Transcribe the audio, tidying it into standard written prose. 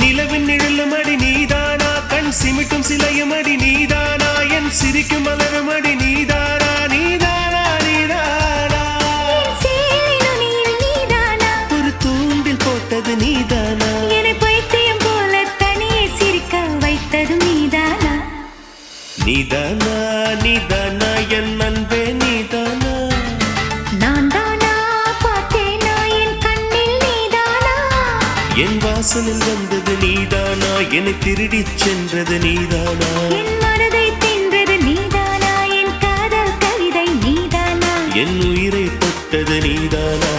நிலவின் நிழலும் அடி நீதானா கண் சிமிட்டும் சிலையும் அடி நீதானா என் சிரிக்கும் மலரும் அடி நீதானா நீதானா நீதானா ஒரு தூண்டில் போட்டது நீதானா என பைத்தியம் போல தனியே சிரிக்க வைத்தது நீதானா நீதானா நீதானா என் அன்பே நீதானா நான் தானா பார்த்தேனா என் கண்ணில் நீதானா என் வாசலில் வந்தது நீதானா என்னை திருடிச் சென்றது நீதானா என் மனதை தின்றது நீதானா என் காதல் கவிதை நீதானா என் உயிரை தொட்டது நீதானா